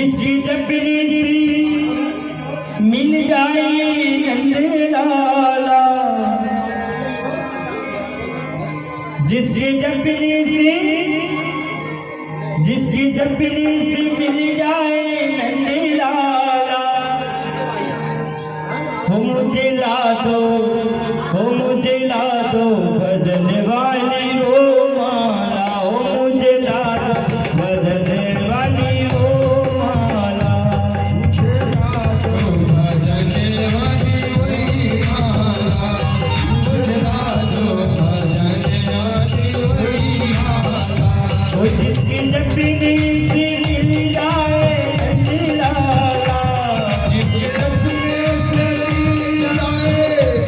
जिसकी जपनी मिल जाए नंद लाला, जिसकी जपनी से मिल जाए नंद लाला, हो मुझे ला दो भजन वाली वो माला, हो मुझे ला दो भजन वाली वो माला, भजन वाली वही माला, मुझे ला दो भजन वाली वही माला। हो जिसकी जपनी से मिल जाए नंद लाला, जिसके जपने से मिल जाए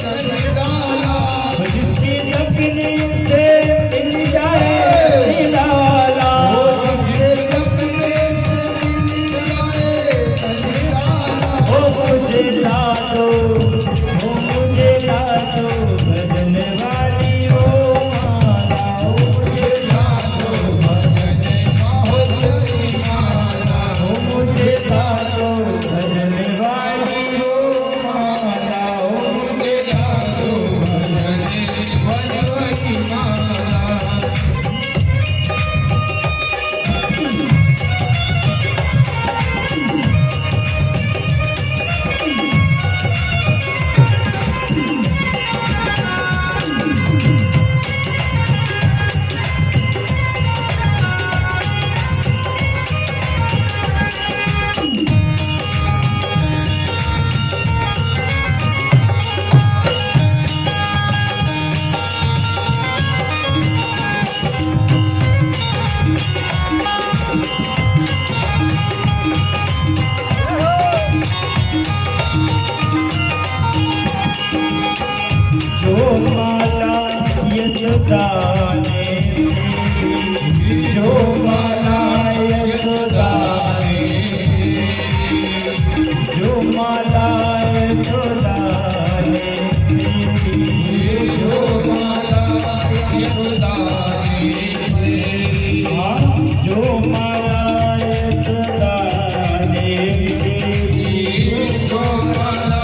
नंद लाला, हो जिसकी जपनी से मिल जाए नंद लाला, जिसके जपने से मिल जाए नंद लाला। हो मुझे ला दो भजन वाली वो माला, हो मुझे ला दो भजन वाली माला, हो मुझे ला दो भजन वाली वो माला, हो मुझे ला दो भजन वाली माला। जो माला यशोदा ने दी, जो माला यशोदा ने दी, जो माला यशोदा ने दी, जो माला यशोदा ने दी, जो माला यशोदा ने दी, जो माला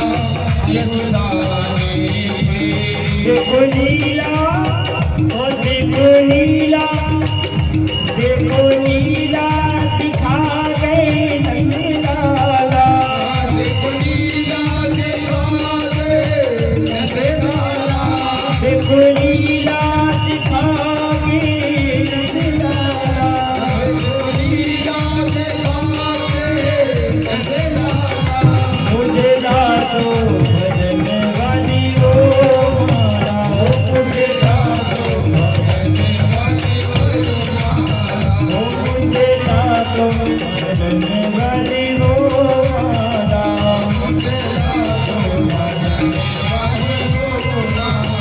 यशोदा ने दी। देखो लीला, ओ देखो लीला, देखो लीला दिखा गए नंद लाला, देखो लीला दिखा दे नंद लाला, देखो लीला दिखा गए नंद लाला, देखो लीला दिखा दे नंद लाला। मुझे ला दो भजन वाली वो माला, हो मुझे ला दो भजन वाली वही माला, हो मुझे ला दो भजन वाली वो माला, मुझे ला दो भजन वाली वही माला।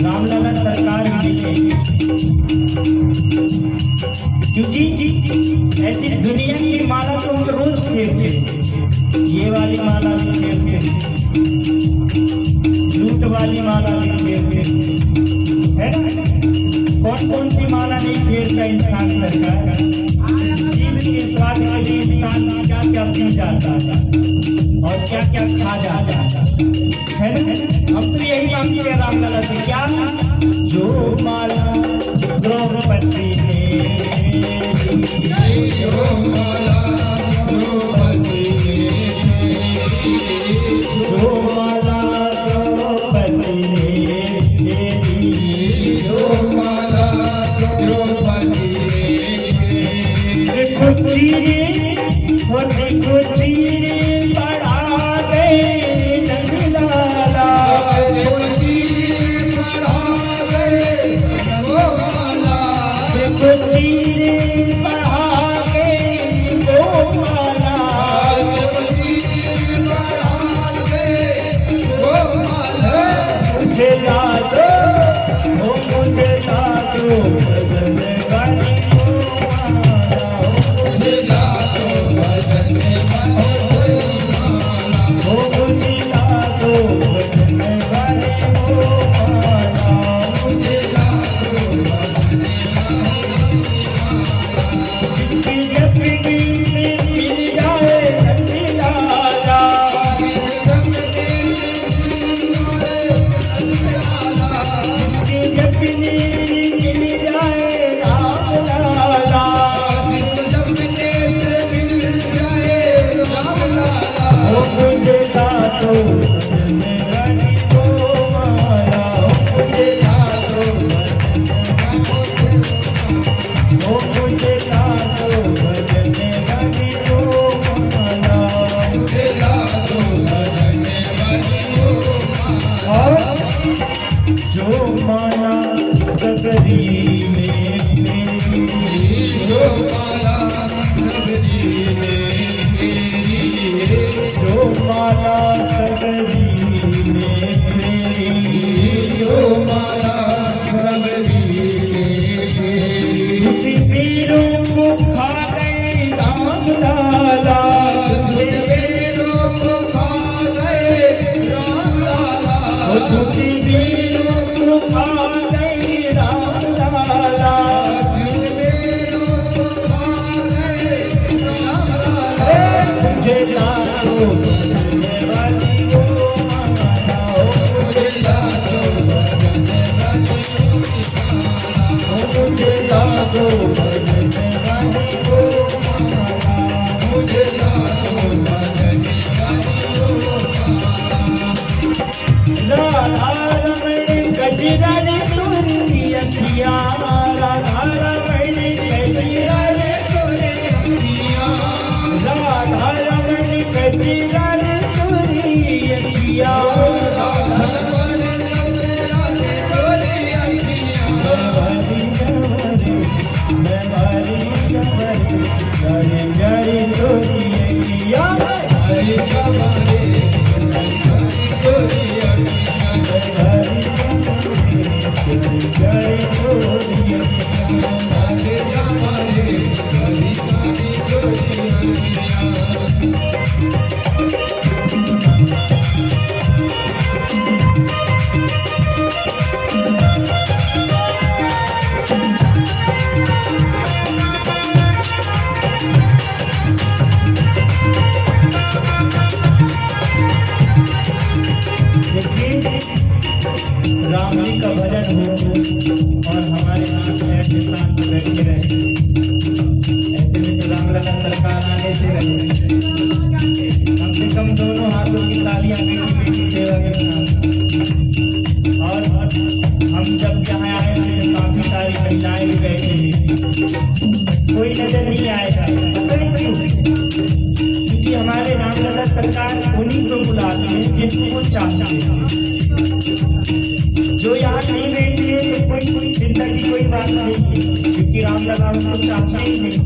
रामलला सरकार मिले, क्योंकि ऐसी दुनिया की माला तो हम रोज फेरते, ये वाली माला भी फेरते, लूट वाली माला भी फेरते, है ना? कौन कौन सी माला नहीं फेरता इंसान सरकार? जीव के स्वाद के लिए इंसान क्या क्या पी जाता और क्या क्या खा जाता, है ना? हम तो यही मांगते हैं रामलला से, क्या? जो माला द्रौपदी ने जो माला द्रौपदी ने जो माला द्रौपदी ने तेरी, जो माला द्रौपदी ने देखो चीरे वो देखो चीरे बढ़ा गए नंदलाला, देखो चीरे बढ़ा गए गोमाला, मुझे ला दो, ओ मुझे ला दो भजन गाने ओ मुझे ला दो भजन गाने जो माला गगरी में मेरी, जो माला नगरी में मेरी, जो माला गगरी में मेरी, जो माला नगरी में मेरी, झूठी पीरों को खा गए रामलाला, मेरों को खा गए रामलाला, झूठी पीरों को खा गए रामलाला, मेरों को खा गए रामलाला, मुझे लाओ भजने वाली वो माला, मुझे ला दो भजन वाली मुझे ला दो भजने वाली वो माला, मुझे ला दो भजन राधा रमण गजरा रे तोरी अखियाँ, राधा रमण गजरा रे तोरी अखियाँ, राधा रमण गजरा रे तोरी अखियाँ, मैं भारी जबरी जरी जरी तोरी अखियाँ, हरि कमरे तोरी भारी जरी जरी तोरी अखियाँ, हरि कमरे हरि कमरे तोरी राम जी का भजन हो और हमारे नाम ऐसे शांत बैठे रहे, ऐसे में तो रामलला सरकार आने से रहे, कम से कम दोनों हाथों की तालियां मीठी मीठी सेवा के साथ। और हम जब यहाँ आए थे काफी सारी महिलाएं भी बैठी हुई, कोई नजर नहीं आएगा, पता नहीं क्यों? क्योंकि हमारे रामलला सरकार उन्हीं को बुलाते हैं जिनको चाहते हैं, जो यहाँ नहीं बैठे हैं तो कोई चिंता की कोई बात नहीं है, क्योंकि रामलला उनको चाहते ही नहीं,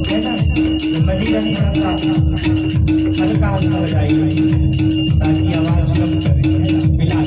है ना? तो मजीदा नहीं करता, हल्का हल्का बजाइए ताकि आवाज कम करे, है ना? मिला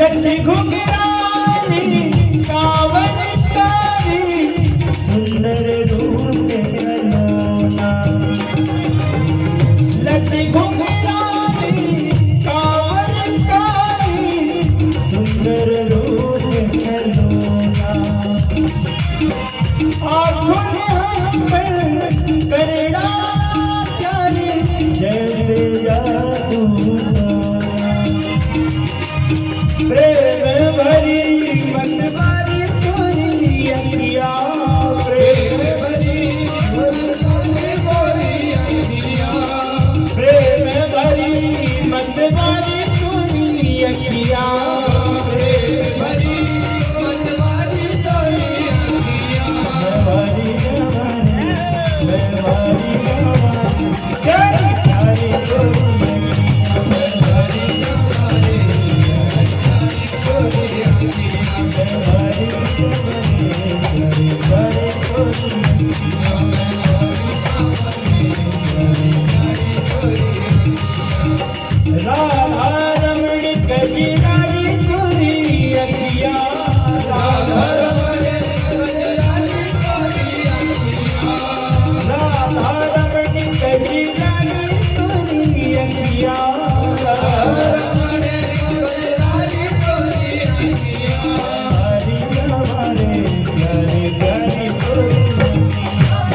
लक्ष्मी घुघरानी कावनकारी सुंदर रूप कलोना लक्ष्मी घुघरानी कावनकारी सुंदर रूप कलोना आँखों में हम पर करना प्यारे जैसे जादू प्रेम भरी मतवारी तोरी अखिया प्रेम भरी बोली बोली अखियाँ प्रेम भरी मतवारी तोरी अखिया प्रेम भरी मतवारी तोरी अखियाँ भरी भरी प्यारी प्यारी तोरी राधा रमण कजरारी तोरी अखिया राधा रमण कजरारी तोरी अखिया हरि हमारे प्यारे प्यारे तोरी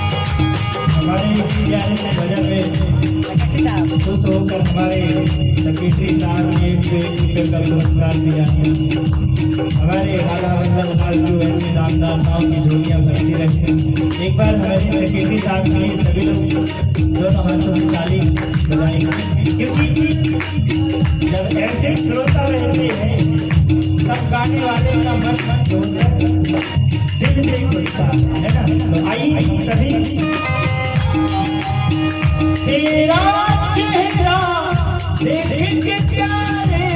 हमारे प्यारे से भजन में खुश होकर हमारे सेक्रेटरी साहब ने एक रुपये का पुरस्कार दिया हमारे राधा वल्लभ लाल जो ऐसे दामदार साहब की झोलियाँ भरती रहते एक बार हमारे सेक्रेटरी साहब के लिए सभी लोग दोनों हाथों में ताली बजाएंगे क्योंकि जब ऐसे श्रोता रहते हैं तब गाने वाले का मन जोड़कर दिल से खुलता है ना तो आइए सभी तेरा चेहरा देख के प्यारे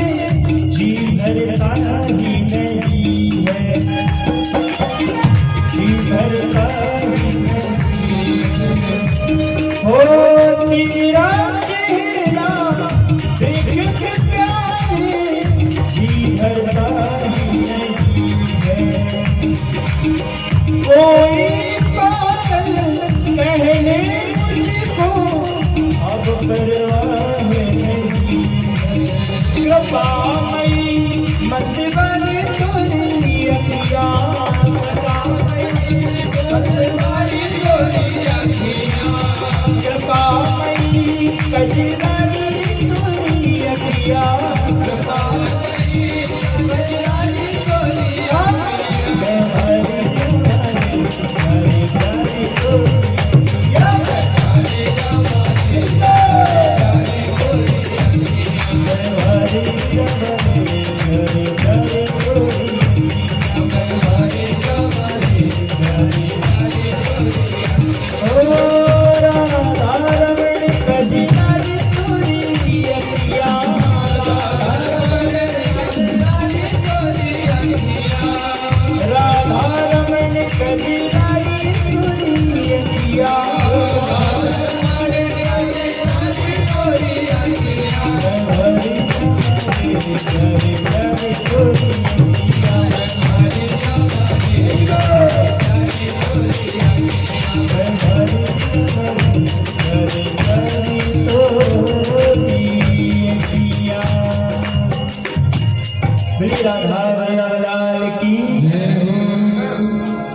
जी भरता ही नहीं है जी भरता ही नहीं हो तेरा चेहरा देख के प्यारे जी भरता ही नहीं है कोई पागल कहने अब परवाह नहीं कृपामयी मतवारी तोरी अखिया कृपामयी मतवारी तोरी अखियाँ कृपामयी कजरारी तोरी अखिया कृपामयी कजरारी तोरी राधा